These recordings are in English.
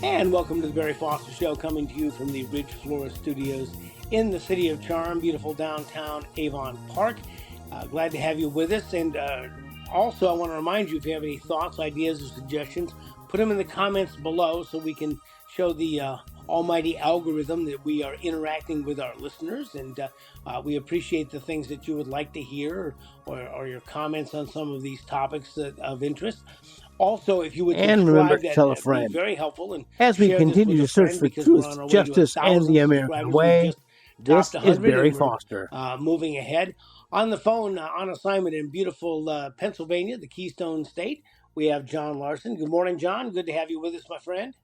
And welcome to the Barry Foster Show, coming to you from the Ridge Florist Studios in the City of Charm, beautiful downtown Avon Park. Glad to have you with us. And also, I want to remind you, if you have any thoughts, ideas, or suggestions, put them in the comments below so we can show the almighty algorithm that we are interacting with our listeners. And we appreciate the things that you would like to hear or your comments on some of these topics of interest. Also, if you would And remember subscribe, to tell a that'd be friend. very helpful. And As we share this with continue a to search friend for because we're on truth, our way to justice, and 1,000 the American subscribers. We've way, just topped this is 100 Barry and we're Foster. moving ahead. On the phone, on assignment in beautiful Pennsylvania, the Keystone State, we have John Larsen. Good morning, John. Good to have you with us, my friend.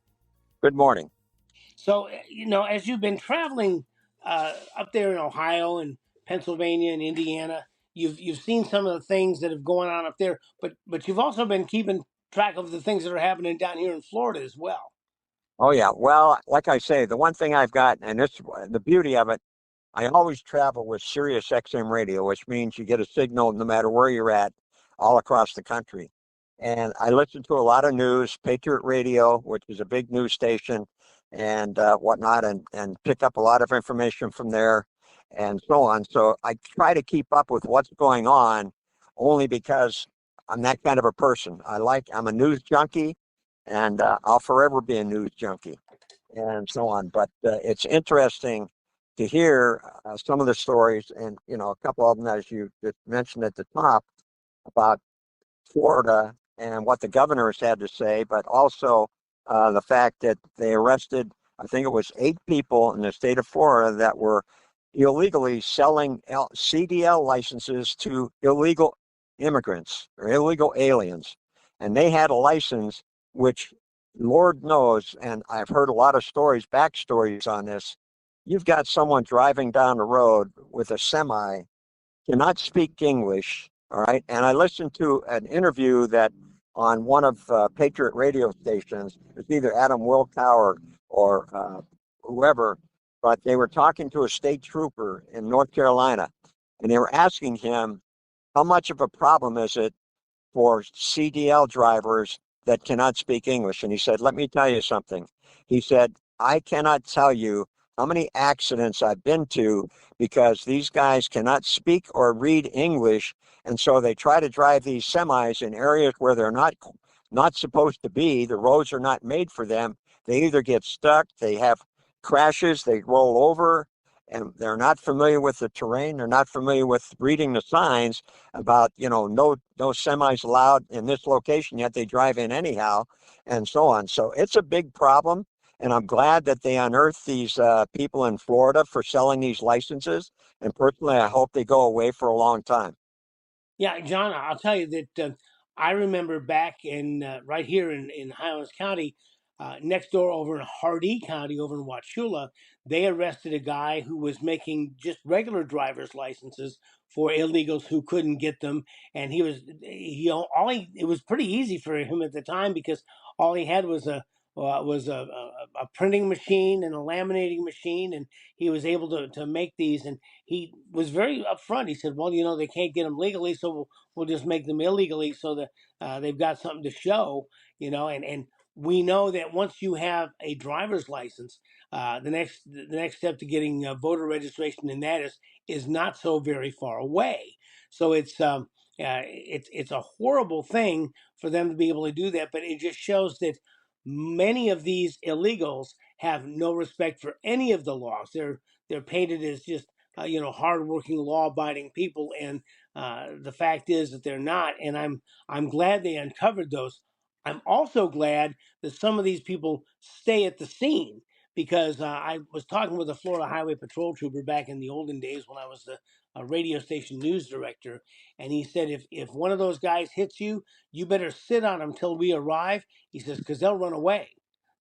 Good morning. So, as you've been traveling up there in Ohio and Pennsylvania and Indiana, you've seen some of the things that have going on up there, but you've also been keeping track of the things that are happening down here in Florida as well. Oh yeah. Well, like I say, the one thing I've got, and this the beauty of it, I always travel with Sirius XM radio, which means you get a signal no matter where you're at, all across the country. And I listen to a lot of news, Patriot Radio, which is a big news station, and whatnot, and pick up a lot of information from there, and so on. So I try to keep up with what's going on, only because I'm that kind of a person. I'm a news junkie, and I'll forever be a news junkie, and so on. But it's interesting to hear some of the stories, and a couple of them, as you just mentioned at the top, about Florida and what the governor has had to say, but also the fact that they arrested, I think it was 8 people in the state of Florida that were illegally selling CDL licenses to illegal immigrants or illegal aliens. And they had a license, which Lord knows, and I've heard a lot of stories, backstories on this. You've got someone driving down the road with a semi, cannot speak English, all right? And I listened to an interview that on one of Patriot radio stations, it's either Adam Wilkow or whoever, but they were talking to a state trooper in North Carolina, and they were asking him, how much of a problem is it for CDL drivers that cannot speak English? And he said, let me tell you something. He said, I cannot tell you how many accidents I've been to because these guys cannot speak or read English. And so they try to drive these semis in areas where they're not supposed to be. The roads are not made for them. They either get stuck, they have crashes, they roll over, and they're not familiar with the terrain. They're not familiar with reading the signs about, no semis allowed in this location, yet they drive in anyhow, and so on. So it's a big problem. And I'm glad that they unearthed these people in Florida for selling these licenses. And personally, I hope they go away for a long time. Yeah, John, I'll tell you that I remember back in right here in Highlands County, next door over in Hardee County, over in Wauchula, they arrested a guy who was making just regular driver's licenses for illegals who couldn't get them, and it was pretty easy for him at the time because all he had was a printing machine and a laminating machine, and he was able to make these. And he was very upfront. He said, well, they can't get them legally, so we'll just make them illegally so that they've got something to show, and we know that once you have a driver's license, the next step to getting voter registration, and that is not so very far away. So it's a horrible thing for them to be able to do that, but it just shows that many of these illegals have no respect for any of the laws. They're painted as just hardworking, law-abiding people, and the fact is that they're not. And I'm glad they uncovered those. I'm also glad that some of these people stay at the scene because I was talking with a Florida Highway Patrol trooper back in the olden days when I was a radio station news director, and he said if one of those guys hits you, you better sit on them till we arrive. He says because they'll run away.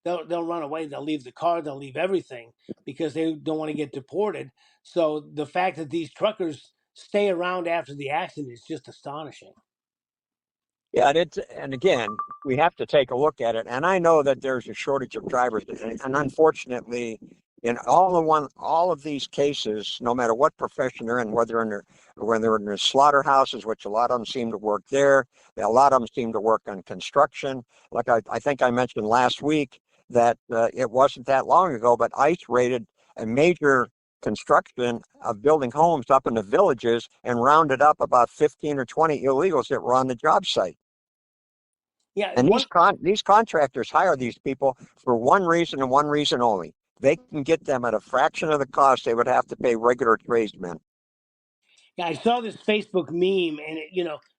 They'll run away. They'll leave the car. They'll leave everything because they don't want to get deported. So the fact that these truckers stay around after the accident is just astonishing. Yeah, and again, we have to take a look at it. And I know that there's a shortage of drivers, and unfortunately, in all of these cases, no matter what profession they're in, whether they're in the slaughterhouses, which a lot of them seem to work there, a lot of them seem to work on construction. Like I think I mentioned last week, that it wasn't that long ago, but ICE raided a major construction of building homes up in the villages and rounded up about 15 or 20 illegals that were on the job site. Yeah, And one. these contractors hire these people for one reason and one reason only. They can get them at a fraction of the cost they would have to pay regular tradesmen. Yeah, I saw this Facebook meme, and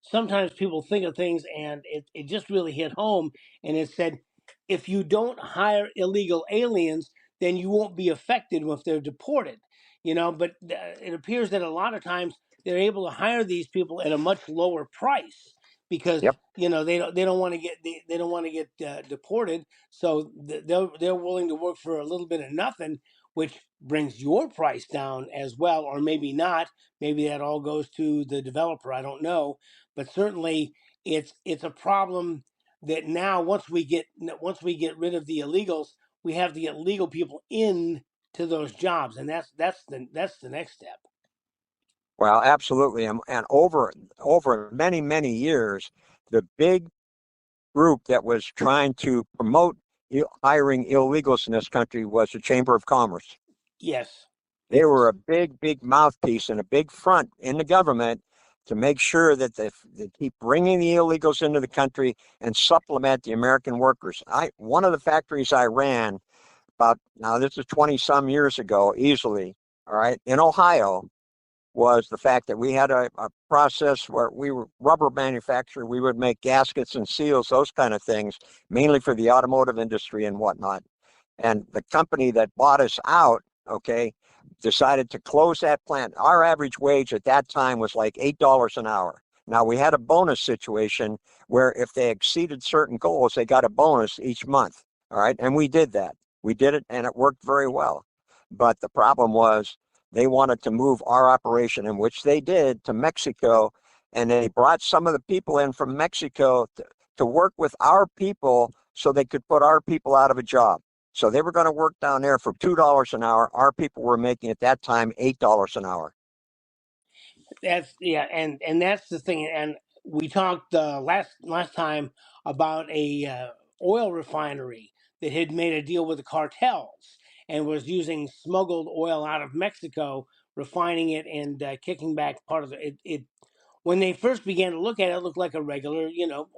sometimes people think of things, and it just really hit home. And it said, if you don't hire illegal aliens, then you won't be affected if they're deported. But it appears that a lot of times they're able to hire these people at a much lower price because Yep. they don't want to they don't want to get deported, so they're willing to work for a little bit of nothing, which brings your price down as well, or maybe not. Maybe that all goes to the developer. I don't know, but certainly it's a problem that now once we get rid of the illegals, we have to get legal people in to those jobs, and that's the next step. Well, absolutely. And over many, many years, the big group that was trying to promote hiring illegals in this country was the Chamber of Commerce. Yes, They yes. were a big, big mouthpiece and a big front in the government to make sure that they keep bringing the illegals into the country and supplement the American workers. One of the factories I ran about now this is 20 some years ago, easily. All right, in Ohio, was the fact that we had a process where we were rubber manufacturer. We would make gaskets and seals, those kind of things, mainly for the automotive industry and whatnot. And the company that bought us out, okay, decided to close that plant. Our average wage at that time was like $8 an hour. Now we had a bonus situation where if they exceeded certain goals, they got a bonus each month. All right. And we did that. We did it and it worked very well. But the problem was they wanted to move our operation, in which they did, to Mexico. And they brought some of the people in from Mexico to work with our people so they could put our people out of a job. So they were going to work down there for $2 an hour. Our people were making at that time $8 an hour. That's yeah, and that's the thing. And we talked last time about a oil refinery that had made a deal with the cartels and was using smuggled oil out of Mexico, refining it and kicking back part of it. When they first began to look at it, it looked like a regular,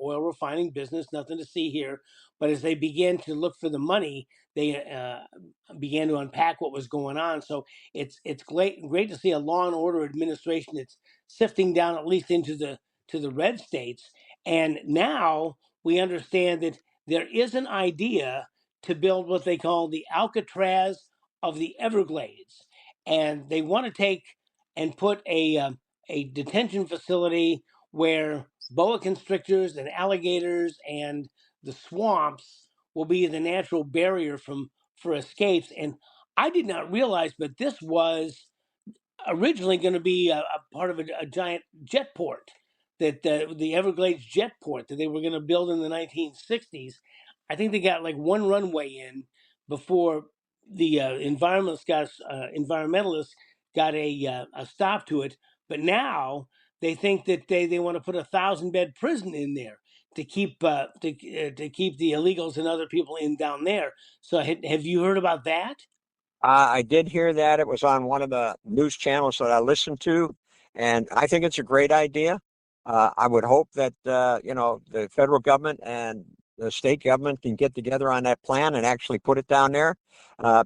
oil refining business, nothing to see here. But as they began to look for the money, they began to unpack what was going on. So it's great to see a law and order administration that's sifting down at least into the red states. And now we understand that there is an idea to build what they call the Alcatraz of the Everglades, and they want to take and put a detention facility where boa constrictors and alligators and the swamps will be the natural barrier for escapes. And I did not realize, but this was originally going to be a part of a giant jet port, that the Everglades jet port that they were going to build in the 1960s. I think they got like one runway in before the environmentalists got a stop to it. But now they think that they want to put 1,000-bed prison in there to keep to keep the illegals and other people in down there. So have you heard about that? I did hear that. It was on one of the news channels that I listened to, and I think it's a great idea. I would hope that the federal government and the state government can get together on that plan and actually put it down there,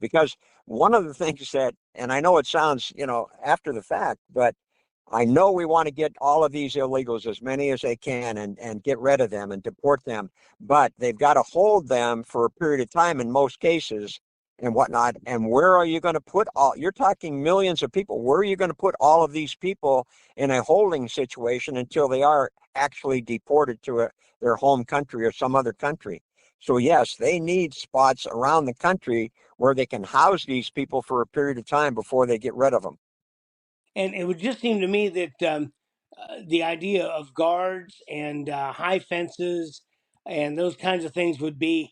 because one of the things that, and I know it sounds after the fact, but I know we want to get all of these illegals, as many as they can, and get rid of them and deport them. But they've got to hold them for a period of time in most cases and whatnot. And where are you going to put all? You're talking millions of people. Where are you going to put all of these people in a holding situation until they are actually deported to their home country or some other country? So yes, they need spots around the country where they can house these people for a period of time before they get rid of them. And it would just seem to me that the idea of guards and high fences and those kinds of things would be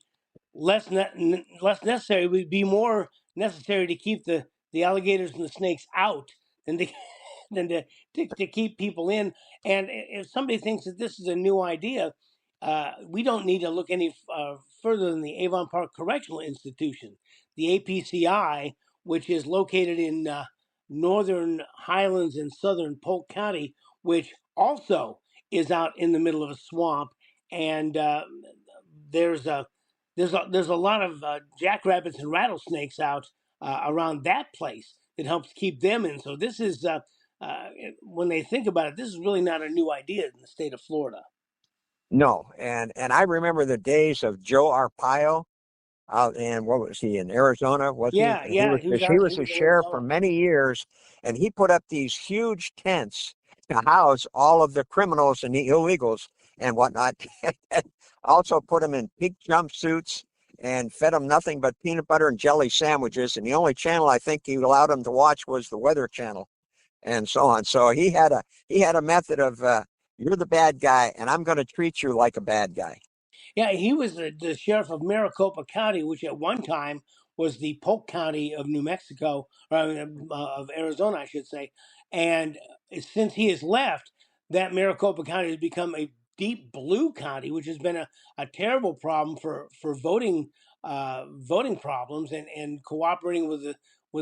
less necessary. It would be more necessary to keep the alligators and the snakes out than to than to keep people in. And if somebody thinks that this is a new idea, we don't need to look any further than the Avon Park Correctional Institution, the APCI, which is located in northern Highlands and southern Polk County, which also is out in the middle of a swamp. And there's a there's a lot of jackrabbits and rattlesnakes out around that place that helps keep them in. So this is uh, when they think about it, this is really not a new idea in the state of Florida. No, and I remember the days of Joe Arpaio out in, what was he, in Arizona, was he? Yeah, And yeah, he he was a was in sheriff for Arizona. many years, and he put up these huge tents to house all of the criminals and the illegals and whatnot. Also put them in pink jumpsuits and fed them nothing but peanut butter and jelly sandwiches. And the only channel I think he allowed them to watch was the Weather Channel and so on. So he had a method of you're the bad guy, and I'm going to treat you like a bad guy. Yeah, he was the sheriff of Maricopa County, which at one time was the Polk County of New Mexico, or of Arizona, I should say. And since he has left, that Maricopa County has become a deep blue county, which has been a terrible problem for voting problems and cooperating with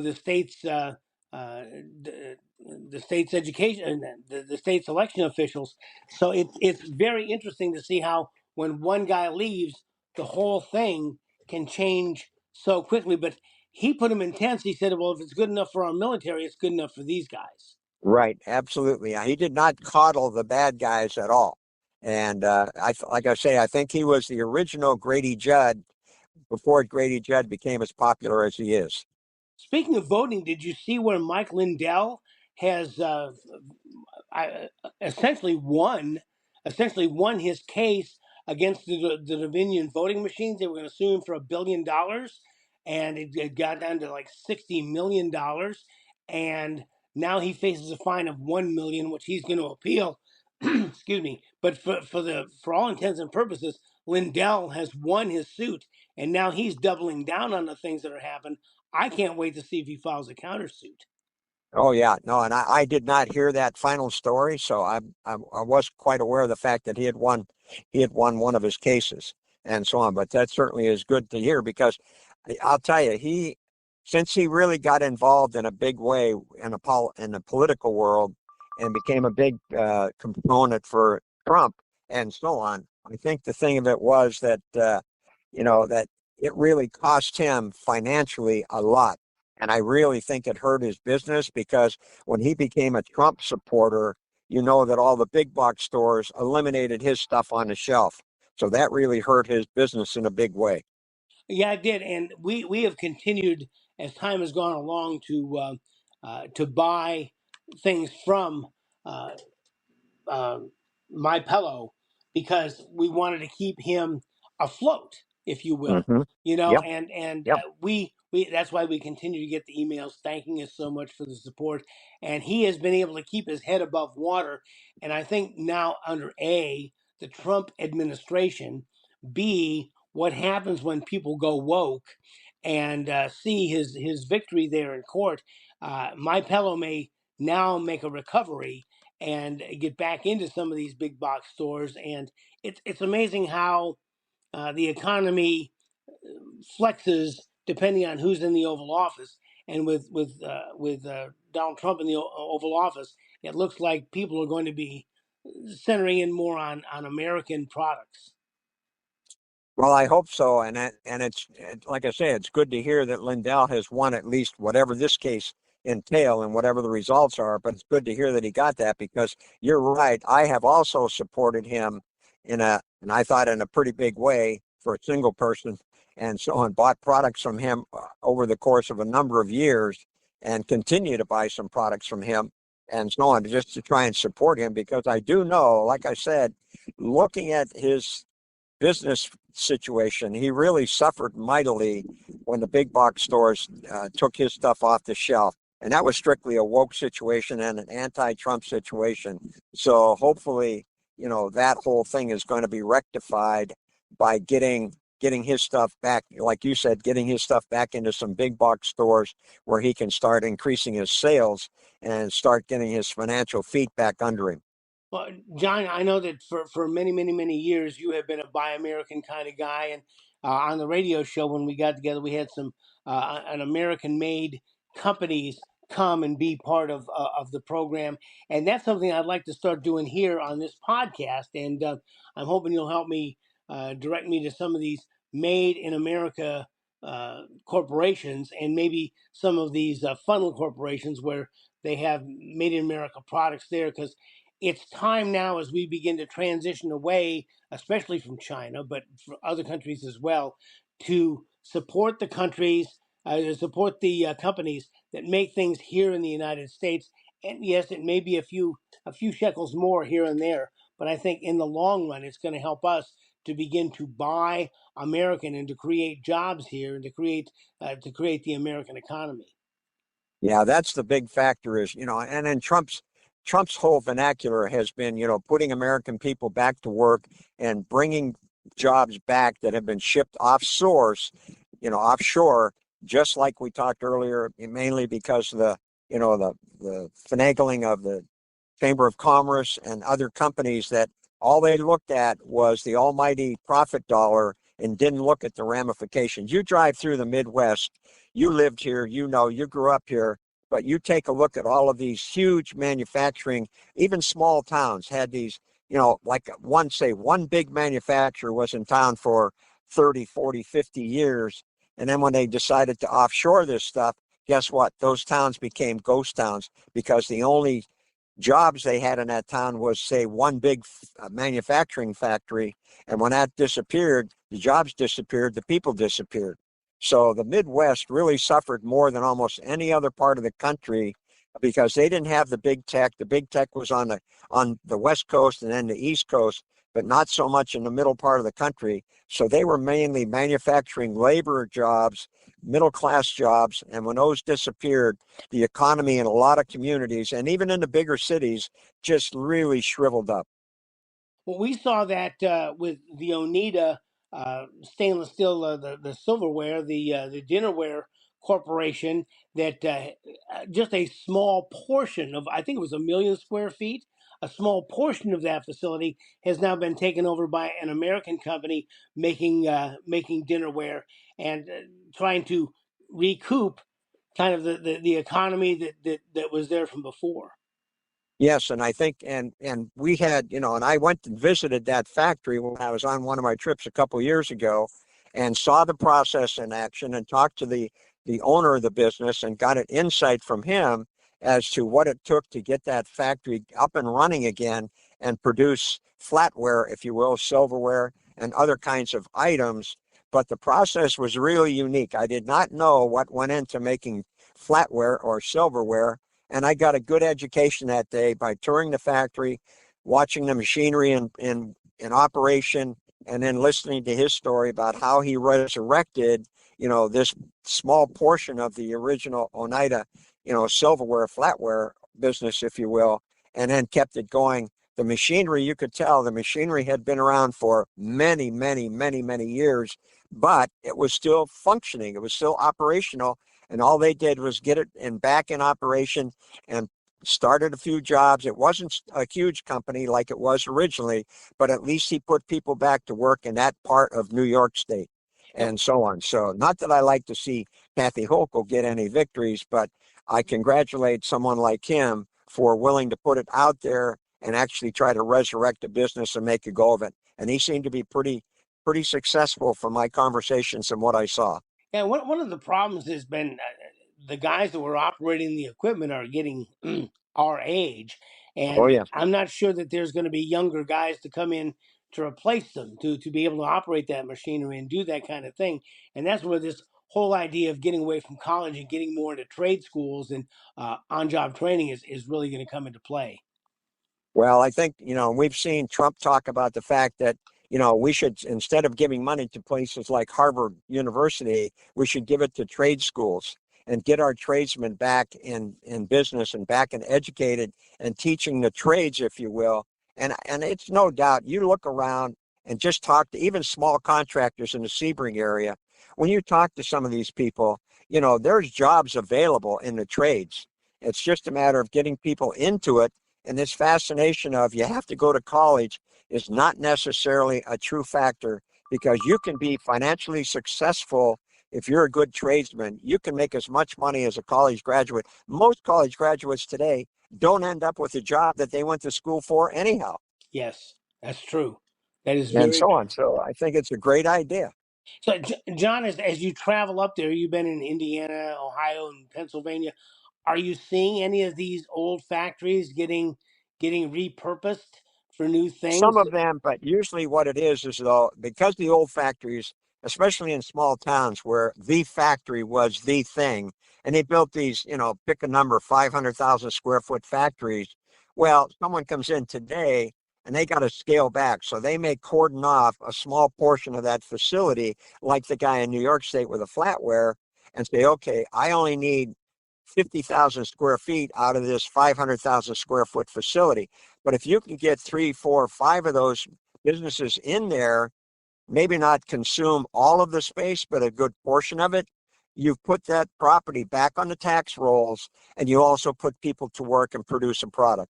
the state's uh, the, the state's education and the state's election officials. So it's very interesting to see how when one guy leaves, the whole thing can change so quickly. But he put him in tents. He said, well, if it's good enough for our military, it's good enough for these guys. Right, absolutely. He did not coddle the bad guys at all. And like I say, I think he was the original Grady Judd before Grady Judd became as popular as he is. Speaking of voting, did you see where Mike Lindell has I, essentially won his case against the Dominion voting machines? They were going to sue him for $1 billion, and it got down to like $60 million, and now he faces a fine of 1 million, which he's going to appeal. Excuse me, but for all intents and purposes, Lindell has won his suit, and now he's doubling down on the things that are happening. I can't wait to see if he files a countersuit. Oh yeah, no, and I did not hear that final story, so I was quite aware of the fact that he had won one of his cases and so on. But that certainly is good to hear because I'll tell you, he since he really got involved in a big way in the political world and became a big component for Trump and so on. I think the thing of it was that that it really cost him financially a lot. And I really think it hurt his business because when he became a Trump supporter, you know that all the big box stores eliminated his stuff on the shelf. So that really hurt his business in a big way. Yeah, I did, and we have continued as time has gone along to buy things from uh, uh, my pillow because we wanted to keep him afloat, if you will, Hmm. Yep. and Yep. we that's why we continue to get the emails thanking us so much for the support, and he has been able to keep his head above water, and I think now under the Trump administration, what happens when people go woke and see his victory there in court. My pillow may now make a recovery and get back into some of these big box stores. And it's amazing how the economy flexes depending on who's in the Oval Office. And with Donald Trump in the Oval Office, it looks like people are going to be centering in more on American products. Well, I hope so, and like I say, it's good to hear that Lindell has won at least whatever this case entail and whatever the results are. But it's good to hear that he got that because you're right. I have also supported him and I thought in a pretty big way for a single person, and so on. Bought products from him over the course of a number of years, and continue to buy some products from him, and so on, just to try and support him because I do know, like I said, looking at his business situation, he really suffered mightily when the big box stores took his stuff off the shelf. And that was strictly a woke situation and an anti-Trump situation. So hopefully, that whole thing is going to be rectified by getting his stuff back, like you said, getting his stuff back into some big box stores where he can start increasing his sales and start getting his financial feet back under him. Well, John, I know that for many, many, many years you have been a Buy American kind of guy, and on the radio show when we got together, we had some an American-made companies come and be part of the program, and that's something I'd like to start doing here on this podcast. And I'm hoping you'll help me direct me to some of these made in America corporations, and maybe some of these funnel corporations where they have made in America products there, because it's time now as we begin to transition away, especially from China, but for other countries as well, to support the countries, to support the companies that make things here in the United States. And yes, it may be a few shekels more here and there, but I think in the long run, it's going to help us to begin to buy American and to create jobs here and to create the American economy. Yeah, that's the big factor is, and then Trump's whole vernacular has been, putting American people back to work and bringing jobs back that have been shipped offshore, just like we talked earlier, mainly because of the finagling of the Chamber of Commerce and other companies that all they looked at was the almighty profit dollar and didn't look at the ramifications. You drive through the Midwest, you lived here, you grew up here, but you take a look at all of these huge manufacturing, even small towns had these, like one big manufacturer was in town for 30, 40, 50 years. And then when they decided to offshore this stuff, guess what? Those towns became ghost towns because the only jobs they had in that town was, say, one big manufacturing factory. And when that disappeared, the jobs disappeared, the people disappeared. So the Midwest really suffered more than almost any other part of the country because they didn't have the big tech. The big tech was on the West Coast and then the East Coast, but not so much in the middle part of the country. So they were mainly manufacturing labor jobs, middle class jobs. And when those disappeared, the economy in a lot of communities and even in the bigger cities just really shriveled up. Well, we saw that with the Oneida stainless steel, the silverware, the dinnerware corporation. That just a small portion of, I think it was 1 million square feet. A small portion of that facility has now been taken over by an American company making dinnerware and trying to recoup kind of the economy that was there from before. Yes, and I think and we had, and I went and visited that factory when I was on one of my trips a couple of years ago and saw the process in action and talked to the owner of the business and got an insight from him as to what it took to get that factory up and running again and produce flatware, if you will, silverware and other kinds of items. But the process was really unique. I did not know what went into making flatware or silverware, and I got a good education that day by touring the factory, watching the machinery in operation, and then listening to his story about how he resurrected, this small portion of the original Oneida, silverware, flatware business, if you will, and then kept it going. The machinery, you could tell the machinery had been around for many, many, many, many years, but it was still functioning. It was still operational. And all they did was get it back in operation and started a few jobs. It wasn't a huge company like it was originally, but at least he put people back to work in that part of New York State and so on. So not that I like to see Kathy Hochul get any victories, but I congratulate someone like him for willing to put it out there and actually try to resurrect a business and make a go of it. And he seemed to be pretty successful from my conversations and what I saw. Yeah, one of the problems has been the guys that were operating the equipment are getting our age, Oh and yeah. I'm not sure that there's going to be younger guys to come in to replace them to be able to operate that machinery and do that kind of thing. And that's where this whole idea of getting away from college and getting more into trade schools and on-job training is really going to come into play. Well, I think, we've seen Trump talk about the fact that, we should, instead of giving money to places like Harvard University, we should give it to trade schools and get our tradesmen back in business and back and educated and teaching the trades, if you will. And it's no doubt, you look around and just talk to even small contractors in the Sebring area. When you talk to some of these people, there's jobs available in the trades. It's just a matter of getting people into it And this fascination of you have to go to college is not necessarily a true factor because you can be financially successful if you're a good tradesman. You can make as much money as a college graduate. Most college graduates today don't end up with a job that they went to school for anyhow, Yes, that's true. That is and very so true. on. So I think it's a great idea. So, John, as you travel up there, you've been in Indiana, Ohio, and Pennsylvania. Are you seeing any of these old factories getting repurposed for new Some things? of them, but usually what it is though, because the old factories, especially in small towns where the factory was the thing, and they built these, pick a number, 500,000 square foot factories. Well, someone comes in today and they got to scale back. So they may cordon off a small portion of that facility, like the guy in New York State with a flatware, and say, okay, I only need 50,000 square feet out of this 500,000 square foot facility. But if you can get three, four, five of those businesses in there, maybe not consume all of the space, but a good portion of it, you've put that property back on the tax rolls and you also put people to work and produce a product.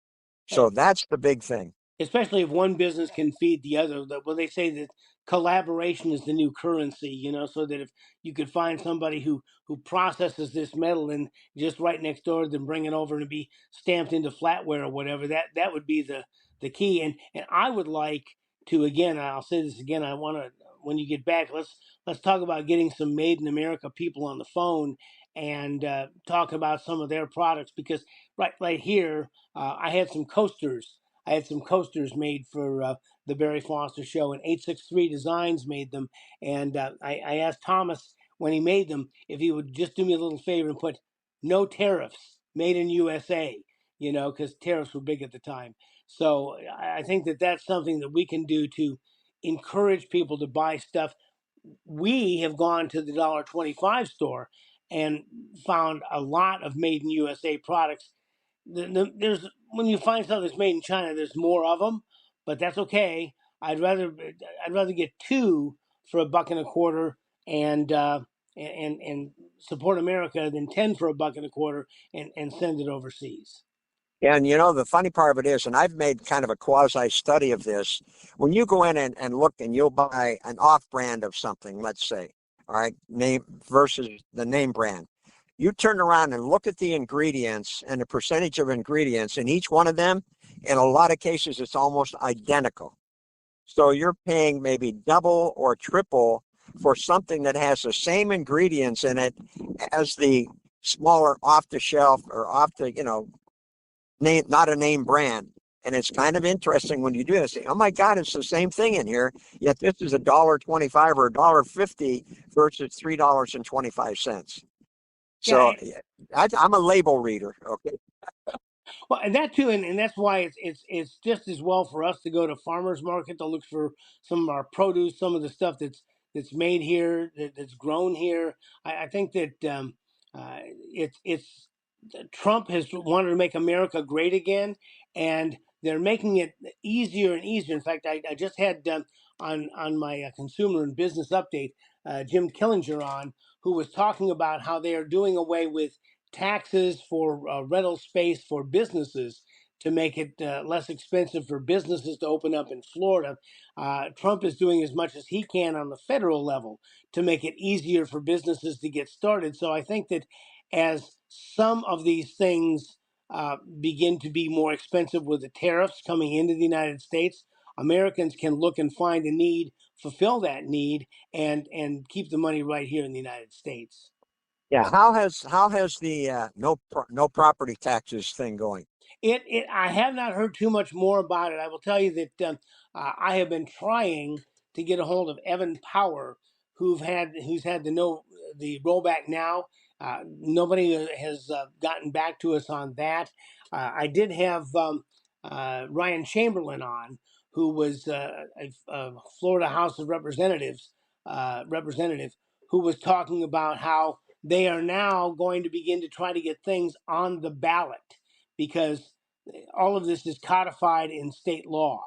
So that's the big thing. Especially if one business can feed the other. Well, they say that collaboration is the new currency, so that if you could find somebody who processes this metal and just right next door, then bring it over and be stamped into flatware or whatever, that would be the key. And I would like to, again, I'll say this again, I want to, when you get back, let's talk about getting some made in America people on the phone and talk about some of their products, because right here, I had some coasters made for the Barry Foster show, and 863 Designs made them. And I asked Thomas when he made them if he would just do me a little favor and put no tariffs, made in USA, because tariffs were big at the time. So I think that that's something that we can do to encourage people to buy stuff. We have gone to the $1.25 store and found a lot of made in USA products. There's when you find stuff that's made in China, there's more of them, but that's okay. I'd rather get two for a buck and a quarter and and support America than 10 for a buck and a quarter and send it overseas. And the funny part of it is, and I've made kind of a quasi study of this, when you go in and look and you'll buy an off brand of something, let's say, all right, name versus the name brand, you turn around and look at the ingredients and the percentage of ingredients in each one of them. In a lot of cases, it's almost identical. So you're paying maybe double or triple for something that has the same ingredients in it as the smaller off the shelf or off the, name, not a name brand. And it's kind of interesting when you do this. Oh my God, it's the same thing in here. Yet this is $1.25 or $1.50 versus $3.25. Yeah, So I'm a label reader. Okay. well, and that too, and that's why it's just as well for us to go to farmers market to look for some of our produce, some of the stuff that's made here, that's grown here. I think that uh, it's Trump has wanted to make America great again, and they're making it easier and easier. In fact, I just had on my consumer and business update Jim Killinger on, who was talking about how they are doing away with taxes for rental space for businesses to make it less expensive for businesses to open up in Florida. Trump is doing as much as he can on the federal level to make it easier for businesses to get started. So I think that as some of these things begin to be more expensive with the tariffs coming into the United States, Americans can look and find a need, fulfill that need, and keep the money right here in the United States. Yeah. How has the no property taxes thing going? I have not heard too much more about it. I will tell you that I have been trying to get a hold of Evan Power, who's had the rollback now. Nobody has gotten back to us on that. I did have Ryan Chamberlain on, who was a Florida House of Representatives representative, who was talking about how they are now going to begin to try to get things on the ballot, because all of this is codified in state law,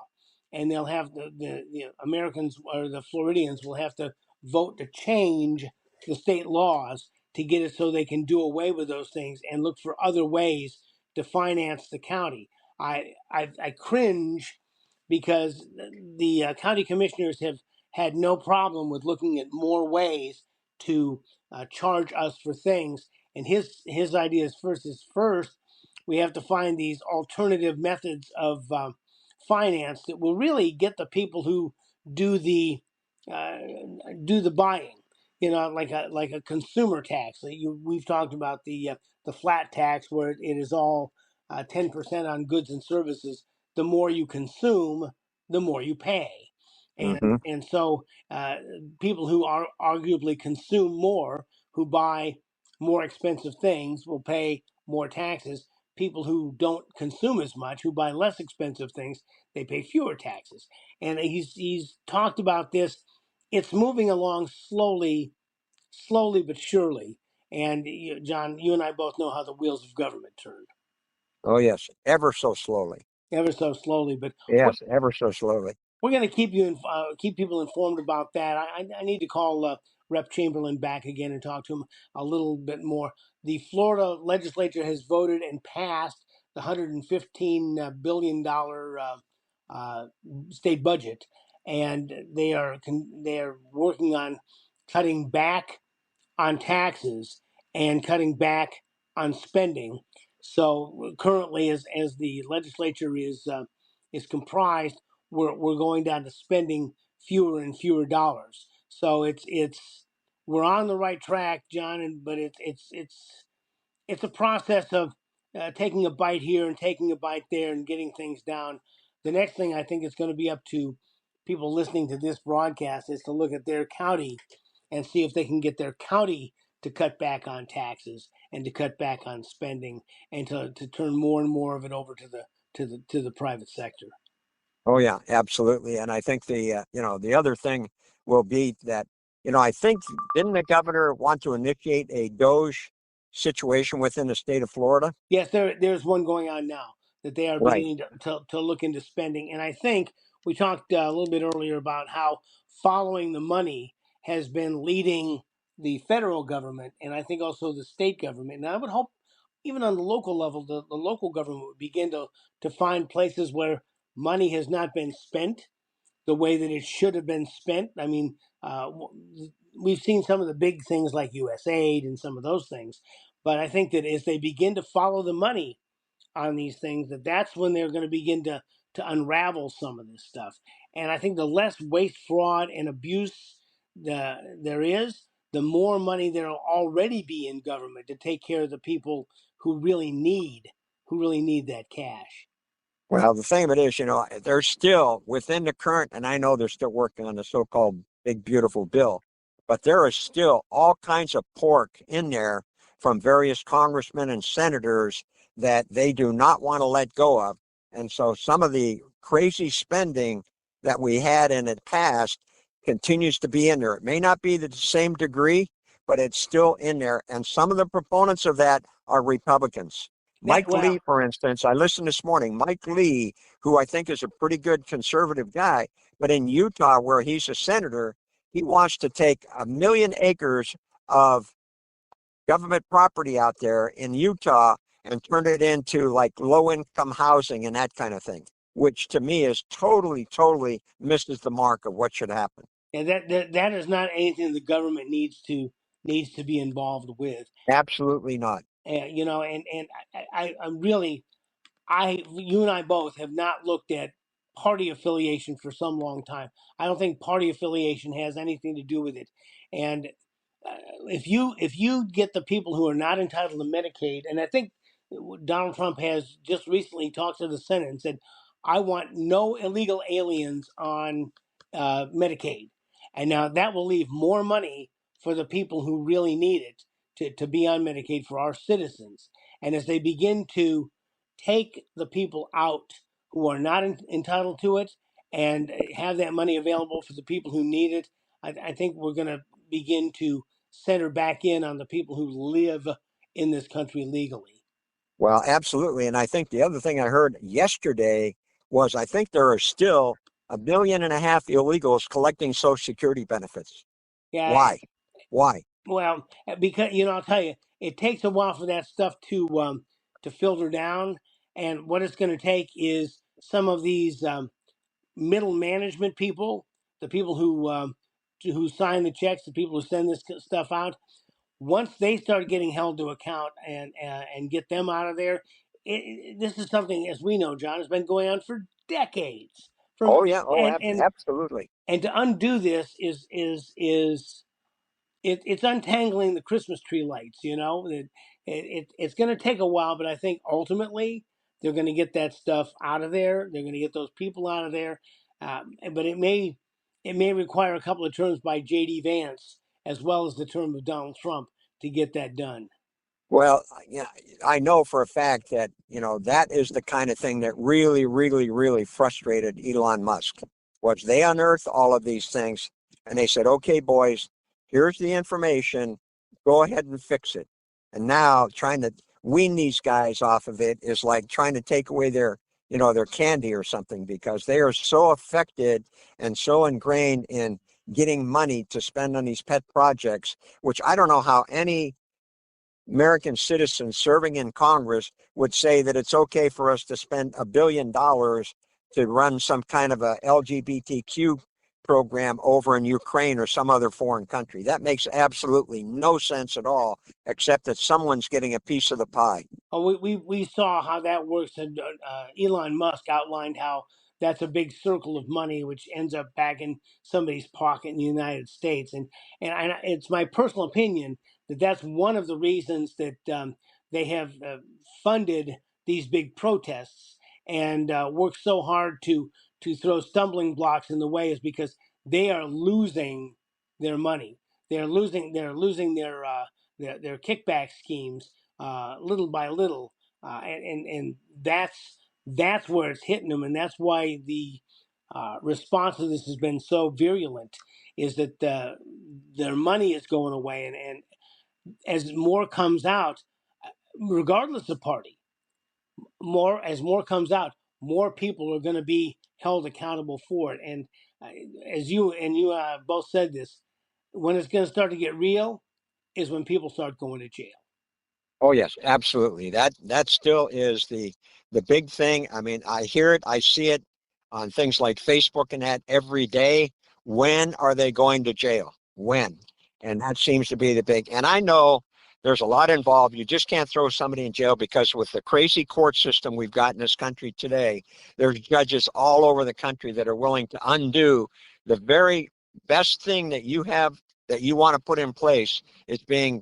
and they'll have the Americans or the Floridians will have to vote to change the state laws to get it so they can do away with those things and look for other ways to finance the county. I cringe because the county commissioners have had no problem with looking at more ways to charge us for things. And his idea is first we have to find these alternative methods of finance that will really get the people who do the uh, do the buying. You know, like a consumer tax. We've talked about the flat tax where it is all 10% on goods and services. The more you consume, the more you pay, Hmm. and so people who are arguably consume more, who buy more expensive things, will pay more taxes. People who don't consume as much, who buy less expensive things, they pay fewer taxes. And he's talked about this. It's moving along slowly but surely. And John, you and I both know how the wheels of government turn, Oh, yes, ever so slowly. ever so slowly. But we're, Yes, ever so slowly. we're going to keep people informed about that. I need to call Rep Chamberlain back again and talk to him a little bit more. The Florida legislature has voted and passed the $115 billion uh, state budget, and they are working on cutting back on taxes and cutting back on spending. So currently, as the legislature is comprised, we're going down to spending fewer and fewer dollars. So it's we're on the right track, John, but it's a process of taking a bite here and taking a bite there and getting things down. The next thing I think is going to be up to people listening to this broadcast is to look at their county and see if they can get their county to cut back on taxes and to cut back on spending and to turn more and more of it over to the private sector. Oh yeah, absolutely. And I think the other thing will be that, I think didn't the governor want to initiate a Doge situation within the state of Florida? Yes, there's one going on now that they are Right. beginning to look into spending. And I think we talked a little bit earlier about how following the money has been leading the federal government and I think also the state government. And I would hope even on the local level, the local government would begin to find places where money has not been spent the way that it should have been spent. I mean, we've seen some of the big things like USAID and some of those things, but I think that as they begin to follow the money on these things, that's when they're going to begin to unravel some of this stuff. And I think the less waste, fraud, and abuse there is, the more money there will already be in government to take care of the people who really need that cash. Well, the thing of it is, there's still within the current, and I know they're still working on the so-called big beautiful bill, but there is still all kinds of pork in there from various congressmen and senators that they do not want to let go of. And so some of the crazy spending that we had in the past continues to be in there. It may not be to the same degree, but it's still in there. And some of the proponents of that are Republicans. That Mike Lee, well, for instance, I listened this morning. Mike Lee, who I think is a pretty good conservative guy, but in Utah, where he's a senator, he wants to take 1 million acres of government property out there in Utah and turn it into like low income housing and that kind of thing, which to me is totally, totally misses the mark of what should happen. and that is not anything the government needs to be involved with. Absolutely not. And I'm really you and I both have not looked at party affiliation for some long time. I don't think party affiliation has anything to do with it. And if you get the people who are not entitled to Medicaid, and I think Donald Trump has just recently talked to the Senate and said, "I want no illegal aliens on Medicaid," and now that will leave more money for the people who really need it to be on Medicaid for our citizens. And as they begin to take the people out who are not entitled to it and have that money available for the people who need it, I think we're going to begin to center back in on the people who live in this country legally. Well, absolutely. And I think the other thing I heard yesterday was I think there are still 1.5 million illegals collecting Social Security benefits. Yeah, Why? Why? well, because I'll tell you, it takes a while for that stuff to filter down. And what it's going to take is some of these middle management people, the people who sign the checks, the people who send this stuff out. Once they start getting held to account and get them out of there, this is something, as we know, John, has been going on for decades. From Oh yeah, oh, absolutely. and to undo this it's untangling the Christmas tree lights. It's going to take a while, but I think ultimately they're going to get that stuff out of there. They're going to get those people out of there. But it may require a couple of terms by J.D. Vance as well as the term of Donald Trump to get that done. Well, yeah, I know for a fact that, that is the kind of thing that really, really, really frustrated Elon Musk. Was they unearthed all of these things and they said, okay, boys, here's the information, go ahead and fix it. And now trying to wean these guys off of it is like trying to take away their candy or something, because they are so affected and so ingrained in getting money to spend on these pet projects, which I don't know how any American citizens serving in Congress would say that it's okay for us to spend $1 billion to run some kind of a LGBTQ program over in Ukraine or some other foreign country. That makes absolutely no sense at all, except that someone's getting a piece of the pie. Oh, we saw how that works, and Elon Musk outlined how that's a big circle of money which ends up back in somebody's pocket in the United States, and it's my personal opinion that that's one of the reasons that they have funded these big protests and worked so hard to throw stumbling blocks in the way, is because they are losing their money. They're losing their kickback schemes little by little, and that's where it's hitting them, and that's why the response to this has been so virulent. Is that their money is going away, and as more comes out, regardless of party, more comes out, more people are going to be held accountable for it. And uh, as you both said this, when it's going to start to get real is when people start going to jail. Oh yes, absolutely. That still is the big thing. I mean, I hear it, I see it on things like Facebook and that every day. When are they going to jail? When? And that seems to be the big. And I know there's a lot involved. You just can't throw somebody in jail, because with the crazy court system we've got in this country today, there's judges all over the country that are willing to undo the very best thing that you have, that you want to put in place, is being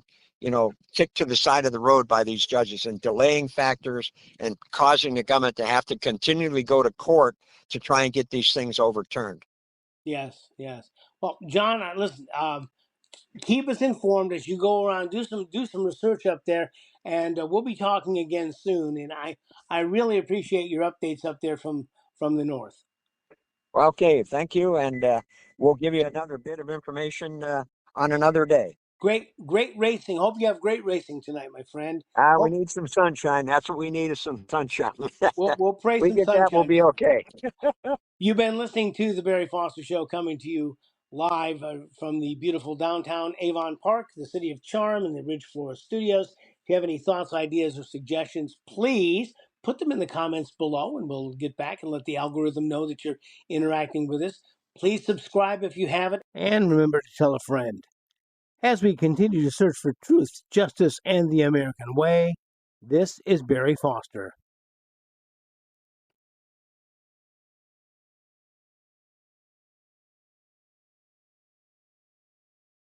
kicked to the side of the road by these judges, and delaying factors and causing the government to have to continually go to court to try and get these things overturned. Yes, yes. Well, John, listen. Keep us informed as you go around. Do some research up there, and we'll be talking again soon. And I really appreciate your updates up there from the north. Well, okay, thank you, and we'll give you another bit of information on another day. Great racing. Hope you have great racing tonight, my friend. We Hope need some sunshine. That's what we need, is some sunshine. we'll pray We some get that, we'll sunshine. be okay. You've been listening to the Barry Foster Show, coming to you live from the beautiful downtown Avon Park, the city of charm, and the Ridge Florist Studios. If you have any thoughts, ideas, or suggestions, please put them in the comments below, and we'll get back and let the algorithm know that you're interacting with us. Please subscribe if you haven't, and remember to tell a friend. As we continue to search for truth, justice, and the American way, this is Barry Foster.